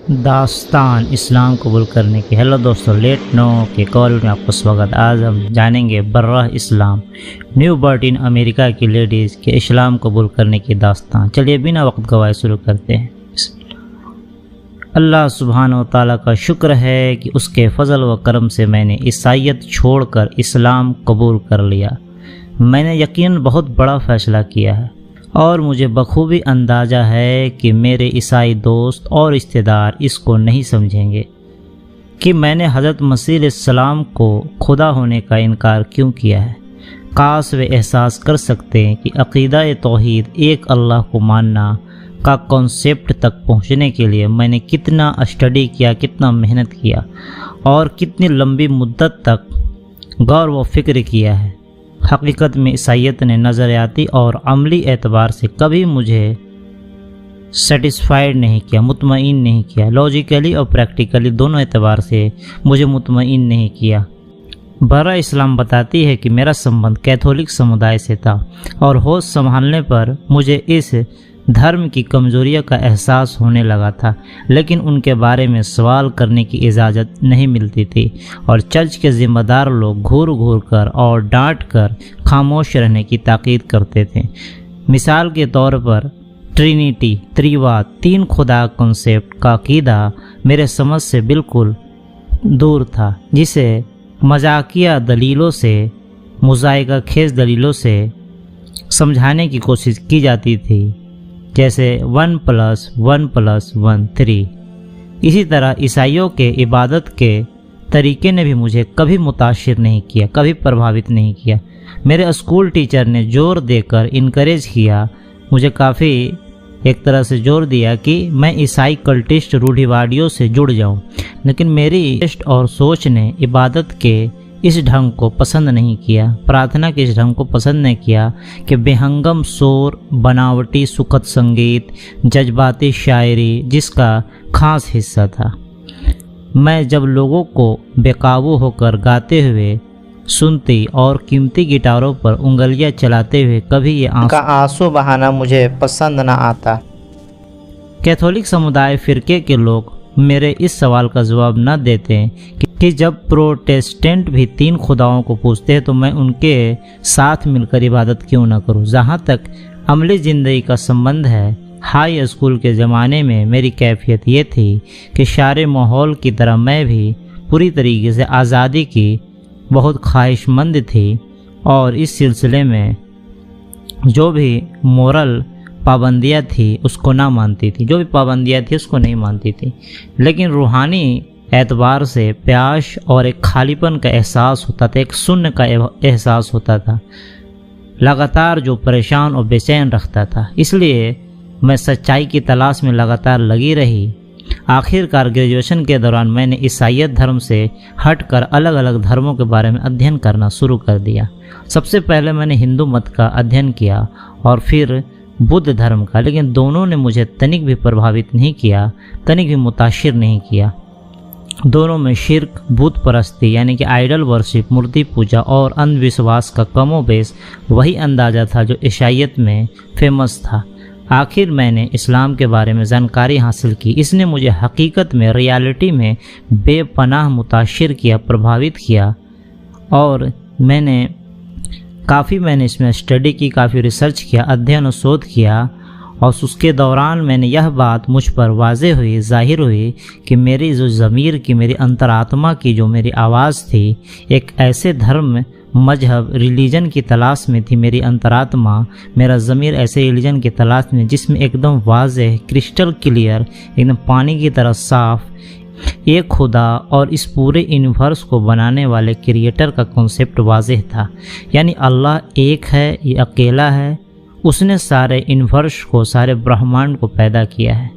داستان اسلام قبول کرنے کی۔ ہیلو دوستو، لیٹ نو کے کال میں آپ کو سواگت۔ آج ہم جانیں گے برہ اسلام نیو برتھ ان امریکہ کی لیڈیز کے اسلام قبول کرنے کی داستان۔ چلیے بنا وقت گوائے شروع کرتے ہیں۔ اللہ سبحانہ و تعالیٰ کا شکر ہے کہ اس کے فضل و کرم سے میں نے عیسائیت چھوڑ کر اسلام قبول کر لیا۔ میں نے یقیناً بہت بڑا فیصلہ کیا ہے، اور مجھے بخوبی اندازہ ہے کہ میرے عیسائی دوست اور رشتہ دار اس کو نہیں سمجھیں گے کہ میں نے حضرت مسیح علیہ السلام کو خدا ہونے کا انکار کیوں کیا ہے۔ کاش وہ احساس کر سکتے ہیں کہ عقیدہ توحید ایک اللہ کو ماننا کا کنسیپٹ تک پہنچنے کے لیے میں نے کتنا اسٹڈی کیا، کتنا محنت کیا، اور کتنی لمبی مدت تک غور و فکر کیا ہے۔ حقیقت میں عیسائیت نے نظریاتی اور عملی اعتبار سے کبھی مجھے سیٹسفائیڈ نہیں کیا، مطمئن نہیں کیا۔ لاجیکلی اور پریکٹیکلی دونوں اعتبار سے مجھے مطمئن نہیں کیا۔ برہ اسلام بتاتی ہے کہ میرا سمبند کیتھولک سمودائے سے تھا، اور ہوش سنبھالنے پر مجھے اس دھرم کی کمزوریوں کا احساس ہونے لگا تھا، لیکن ان کے بارے میں سوال کرنے کی اجازت نہیں ملتی تھی، اور چرچ کے ذمہ دار لوگ گھور گھور کر اور ڈانٹ کر خاموش رہنے کی تاکید کرتے تھے۔ مثال کے طور پر ٹرینیٹی، تریواد، تین خدا کنسیپٹ کا عقیدہ میرے سمجھ سے بالکل دور تھا، جسے مذاقیہ دلیلوں سے، مضائقہ خیز دلیلوں سے سمجھانے کی کوشش کی جاتی تھی، جیسے 1+1+1 3۔ اسی طرح عیسائیوں کے عبادت کے طریقے نے بھی مجھے کبھی متاثر نہیں کیا، کبھی پربھاوت نہیں کیا۔ میرے اسکول ٹیچر نے زور دے کر انکریج کیا، مجھے کافی ایک طرح سے زور دیا کہ میں عیسائی کلٹسٹ روڑھیواڑیوں سے جڑ جاؤں، لیکن میری ٹیسٹ اور سوچ نے عبادت کے اس ڈھنگ کو پسند نہیں کیا، پرارتھنا کے اس ڈھنگ کو پسند نہیں کیا کہ بے ہنگم شور، بناوٹی سکھد سنگیت، جذباتی شاعری جس کا خاص حصہ تھا۔ میں جب لوگوں کو بے قابو ہو کر گاتے ہوئے سنتی اور قیمتی گٹاروں پر انگلیاں چلاتے ہوئے کبھی یہ آنسو بہانا مجھے پسند نہ آتا۔ کیتھولک سمودائے فرقے کے لوگ میرے اس سوال کا جواب نہ دیتے کہ جب پروٹیسٹنٹ بھی تین خداؤں کو پوچھتے ہیں تو میں ان کے ساتھ مل کر عبادت کیوں نہ کروں۔ جہاں تک عملی زندگی کا سمبند ہے، ہائی اسکول کے زمانے میں میری کیفیت یہ تھی کہ سارے ماحول کی طرح میں بھی پوری طریقے سے آزادی کی بہت خواہش مند تھی، اور اس سلسلے میں جو بھی مورل پابندیاں تھی اس کو نہ مانتی تھی، جو بھی پابندیاں تھی اس کو نہیں مانتی تھی، لیکن روحانی اعتبار سے پیاس اور ایک خالی پن کا احساس ہوتا تھا، ایک سن کا احساس ہوتا تھا، لگاتار جو پریشان اور بے چین رکھتا تھا۔ اس لیے میں سچائی کی تلاش میں لگاتار لگی رہی۔ آخر کار گریجویشن کے دوران میں نے عیسائیت دھرم سے ہٹ کر الگ الگ دھرموں کے بارے میں ادھین کرنا شروع کر دیا۔ سب سے پہلے میں نے ہندو مت کا ادھین کیا اور پھر بدھ دھرم کا، لیکن دونوں نے مجھے تنک بھی پربھاوت نہیں کیا، تنک بھی متاثر نہیں کیا۔ دونوں میں شرک، بت پرستی یعنی کہ آئیڈل ورشپ، مورتی پوجا اور اندھ وشواس کا کم و بیش وہی اندازہ تھا جو عیسائیت میں فیمس تھا۔ آخر میں نے اسلام کے بارے میں جانکاری حاصل کی، اس نے مجھے حقیقت میں، ریالٹی میں بے پناہ متاثر کیا، پربھاوت کیا، اور میں نے اس میں اسٹڈی کی، کافی ریسرچ کیا، ادھین و شودھ کیا، اور اس کے دوران میں نے یہ بات مجھ پر واضح ہوئی، ظاہر ہوئی کہ میری جو ضمیر کی، میری انترآتما کی جو میری آواز تھی، ایک ایسے دھرم، مذہب، ریلیجن کی تلاش میں تھی۔ میری انترآتما، میرا ضمیر ایسے ریلیجن کی تلاش میں جس میں ایک دم واضح، کرسٹل کلیئر، ایک دم پانی کی طرح صاف ایک خدا اور اس پورے یونیورس کو بنانے والے کریٹر کا کنسیپٹ واضح تھا۔ یعنی اللہ ایک ہے، یہ اکیلا ہے، اس نے سارے یونیورس کو، سارے برہمانڈ کو پیدا کیا ہے۔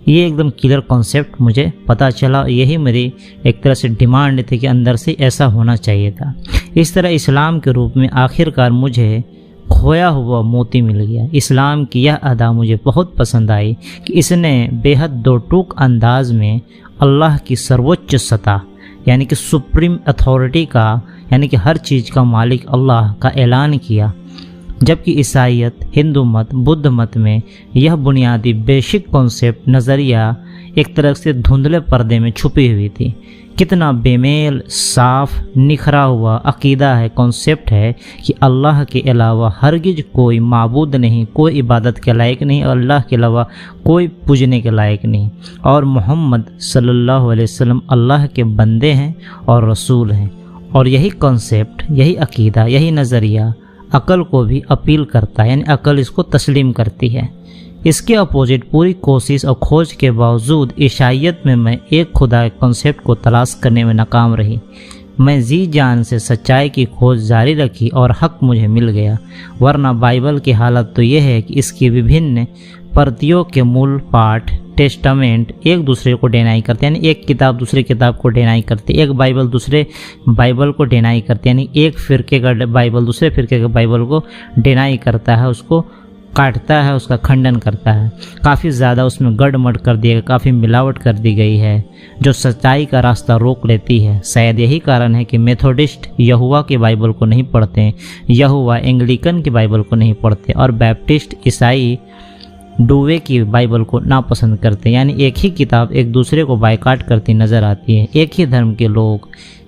یہ ایک دم کلیئر کنسیپٹ مجھے پتہ چلا، یہی میری ایک طرح سے ڈیمانڈ تھی کہ اندر سے ایسا ہونا چاہیے تھا۔ اس طرح اسلام کے روپ میں آخر کار مجھے کھویا ہوا موتی مل گیا۔ اسلام کی یہ ادا مجھے بہت پسند آئی کہ اس نے بے حد دو ٹوک انداز میں اللہ کی سروچ سطح یعنی کہ سپریم اتھارٹی کا، یعنی کہ ہر چیز کا مالک اللہ کا اعلان کیا، جبکہ عیسائیت، ہندو مت، بدھ مت میں یہ بنیادی بیسک کانسیپٹ، نظریہ ایک طرح سے دھندلے پردے میں چھپی ہوئی تھی۔ کتنا بے میل، صاف، نکھرا ہوا عقیدہ ہے، کنسیپٹ ہے کہ اللہ کے علاوہ ہرگز کوئی معبود نہیں، کوئی عبادت کے لائق نہیں، اور اللہ کے علاوہ کوئی پوجنے کے لائق نہیں، اور محمد صلی اللہ علیہ وسلم اللہ کے بندے ہیں اور رسول ہیں۔ اور یہی کنسیپٹ، یہی عقیدہ، یہی نظریہ عقل کو بھی اپیل کرتا ہے، یعنی عقل اس کو تسلیم کرتی ہے۔ اس کے اپوزٹ پوری کوشش اور کھوج کے باوجود عیسائیت میں ایک خدا کے کنسیپٹ کو تلاش کرنے میں ناکام رہی۔ میں جی جان سے سچائی کی کھوج جاری رکھی اور حق مجھے مل گیا، ورنہ بائبل کی حالت تو یہ ہے کہ اس کی وبھن پرتیوں کے مول پاٹ ٹیسٹامنٹ ایک دوسرے کو ڈینائی کرتے ہیں، یعنی ایک کتاب دوسرے کتاب کو ڈینائی کرتی ہے، ایک بائبل دوسرے بائبل کو ڈینائی کرتی ہے، یعنی ایک فرقے کا بائبل دوسرے فرقے کے بائبل کو ڈینائی کرتا ہے، اس کو کاٹتا ہے، اس کا کھنڈن کرتا ہے۔ کافی زیادہ اس میں گڑ مڑ کر دیا گیا، کافی ملاوٹ کر دی گئی ہے جو سچائی کا راستہ روک لیتی ہے۔ شاید یہی کارن ہے کہ میتھوڈسٹ یہوہ کی بائبل کو نہیں پڑھتے، یہوہ انگلیکن کی بائبل کو نہیں پڑھتے، اور بیپٹسٹ عیسائی ڈووے کی بائبل کو ناپسند کرتے، یعنی ایک ہی کتاب ایک دوسرے کو بائیکاٹ کرتی نظر آتی ہے۔ ایک ہی دھرم کے لوگ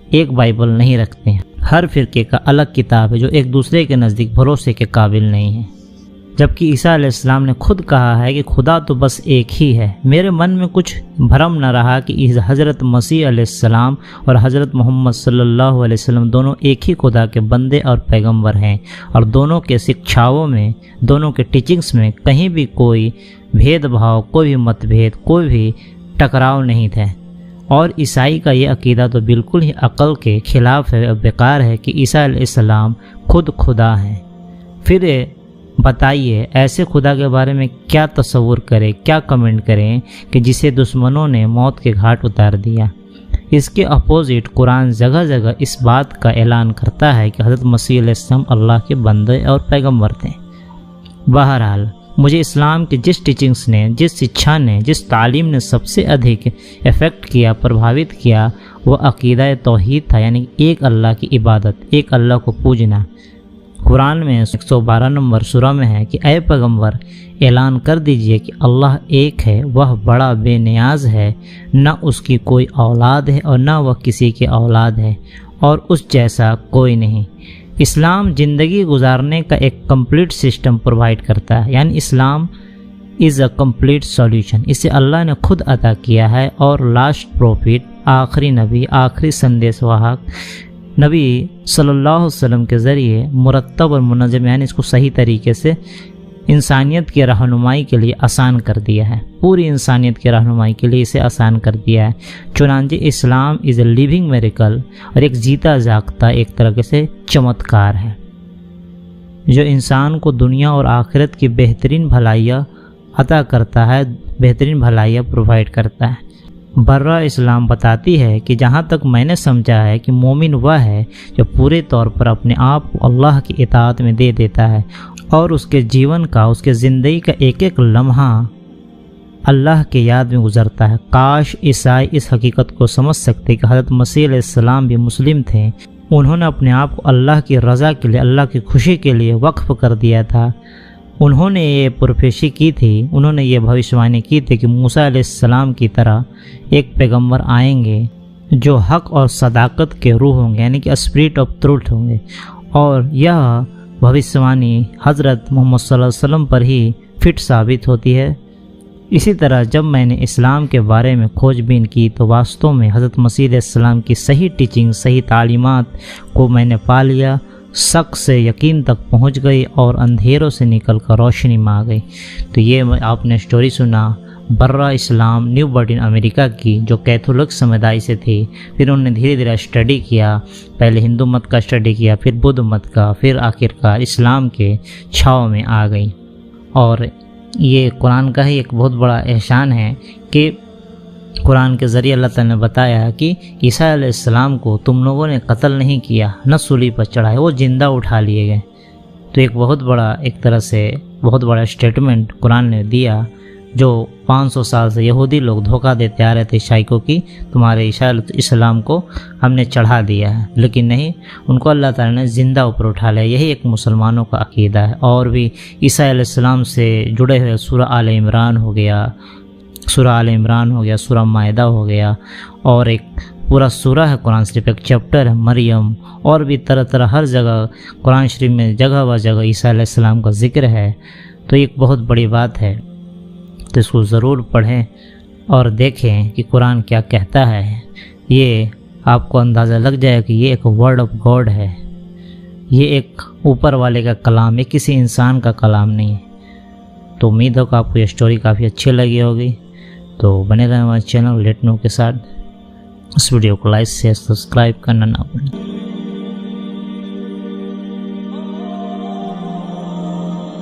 ایک بائبل نہیں رکھتے ہیں، ہر فرقے کا الگ کتاب ہے جو ایک دوسرے کے نزدیک بھروسے کے قابل نہیں ہے۔ جبکہ عیسیٰ علیہ السلام نے خود کہا ہے کہ خدا تو بس ایک ہی ہے۔ میرے من میں کچھ بھرم نہ رہا کہ حضرت مسیح علیہ السلام اور حضرت محمد صلی اللہ علیہ وسلم دونوں ایک ہی خدا کے بندے اور پیغمبر ہیں، اور دونوں کے شکچھاؤں میں، دونوں کے ٹیچنگز میں کہیں بھی کوئی بھید بھاؤ، کوئی بھی مت بھید، کوئی بھی ٹکراؤ نہیں تھے۔ اور عیسائی کا یہ عقیدہ تو بالکل ہی عقل کے خلاف ہے اور بیکار ہے کہ عیسیٰ علیہ السلام خود خدا ہیں۔ پھر بتائیے ایسے خدا کے بارے میں کیا تصور کریں، کیا کمنٹ کریں کہ جسے دشمنوں نے موت کے گھاٹ اتار دیا۔ اس کے اپوزٹ قرآن جگہ جگہ اس بات کا اعلان کرتا ہے کہ حضرت مسیح علیہ السلام اللہ کے بندے اور پیغمبر تھے۔ بہرحال مجھے اسلام کی جس ٹیچنگز نے، جس شکچھا نے، جس تعلیم نے سب سے ادھک افیکٹ کیا، پربھاوت کیا، وہ عقیدہ توحید تھا، یعنی ایک اللہ کی عبادت، ایک اللہ کو پوجنا۔ قرآن میں 112 نمبر سورہ میں ہے کہ اے پیغمبر اعلان کر دیجئے کہ اللہ ایک ہے، وہ بڑا بے نیاز ہے، نہ اس کی کوئی اولاد ہے اور نہ وہ کسی کی اولاد ہے، اور اس جیسا کوئی نہیں۔ اسلام زندگی گزارنے کا ایک کمپلیٹ سسٹم پرووائڈ کرتا ہے، یعنی اسلام از اے کمپلیٹ سولوشن۔ اسے اللہ نے خود عطا کیا ہے، اور لاسٹ پروفٹ، آخری نبی، آخری سندیش واہک نبی صلی اللہ علیہ وسلم کے ذریعے مرتب اور منظم، یعنی اس کو صحیح طریقے سے انسانیت کی رہنمائی کے لیے آسان کر دیا ہے، پوری انسانیت کی رہنمائی کے لیے اسے آسان کر دیا ہے۔ چنانچہ اسلام از اے لیونگ میریکل، اور ایک جیتا جاگتا ایک طرح سے چمتکار ہے جو انسان کو دنیا اور آخرت کی بہترین بھلائیاں عطا کرتا ہے، بہترین بھلائیاں پرووائڈ کرتا ہے۔ برہ اسلام بتاتی ہے کہ جہاں تک میں نے سمجھا ہے کہ مومن وہ ہے جو پورے طور پر اپنے آپ کو اللہ کی اطاعت میں دے دیتا ہے، اور اس کے جیون کا، اس کے زندگی کا ایک ایک لمحہ اللہ کے یاد میں گزرتا ہے۔ کاش عیسائی اس حقیقت کو سمجھ سکتے کہ حضرت مسیح علیہ السلام بھی مسلم تھے، انہوں نے اپنے آپ کو اللہ کی رضا کے لیے، اللہ کی خوشی کے لیے وقف کر دیا تھا۔ انہوں نے یہ پروفیسی کی تھی، انہوں نے یہ بھوشوانی کی تھی کہ موسیٰ علیہ السلام کی طرح ایک پیغمبر آئیں گے جو حق اور صداقت کے روح ہوں گے، یعنی کہ اسپرٹ آف ٹروتھ ہوں گے، اور یہ بھوشوانی حضرت محمد صلی اللہ علیہ وسلم پر ہی فٹ ثابت ہوتی ہے۔ اسی طرح جب میں نے اسلام کے بارے میں کھوج بین کی تو واستو میں حضرت مسیح علیہ السلام کی صحیح ٹیچنگ، صحیح تعلیمات کو میں نے پا لیا، شک سے یقین تک پہنچ گئی، اور اندھیروں سے نکل کر روشنی میں آ گئی۔ تو یہ آپ نے سٹوری سنا برہ اسلام نیو برڈ ان امریکہ کی، جو کیتھولک سمدائی سے تھی۔ پھر انہوں نے دھیرے دھیرے اسٹڈی کیا، پہلے ہندو مت کا اسٹڈی کیا، پھر بدھ مت کا، پھر آخرکار اسلام کے چھاؤں میں آ گئی۔ اور یہ قرآن کا ہی ایک بہت بڑا احسان ہے کہ قرآن کے ذریعے اللہ تعالیٰ نے بتایا کہ عیسیٰ علیہ السلام کو تم لوگوں نے قتل نہیں کیا، نہ سولی پر چڑھائے، وہ زندہ اٹھا لیے گئے۔ تو ایک بہت بڑا، ایک طرح سے بہت بڑا اسٹیٹمنٹ قرآن نے دیا، جو 500 سال سے یہودی لوگ دھوکہ دیتے آ رہے تھے عیسائی کو کہ تمہارے عیسیٰ علیہ السلام کو ہم نے چڑھا دیا ہے، لیکن نہیں، ان کو اللہ تعالیٰ نے زندہ اوپر اٹھا لیا۔ یہی ایک مسلمانوں کا عقیدہ ہے۔ اور بھی عیسیٰ علیہ السلام سے جڑے ہوئے سورہ آل عمران ہو گیا، سورہ آل عمران ہو گیا، سورہ مائدہ ہو گیا، اور ایک پورا سورہ ہے قرآن شریف، ایک چیپٹر ہے مریم، اور بھی طرح طرح ہر جگہ قرآن شریف میں جگہ و جگہ عیسیٰ علیہ السلام کا ذکر ہے۔ تو ایک بہت بڑی بات ہے، تو اس کو ضرور پڑھیں اور دیکھیں کہ قرآن کیا کہتا ہے۔ یہ آپ کو اندازہ لگ جائے کہ یہ ایک ورڈ آف گاڈ ہے، یہ ایک اوپر والے کا کلام ہے، کسی انسان کا کلام نہیں ہے۔ تو امید ہو کہ آپ کو یہ اسٹوری کافی اچھی لگی ہوگی، تو بنے رہیں ہمارے چینل لیٹ نو کے ساتھ۔ اس ویڈیو کو لائک شیئر سبسکرائب کرنا نہ بھولیں۔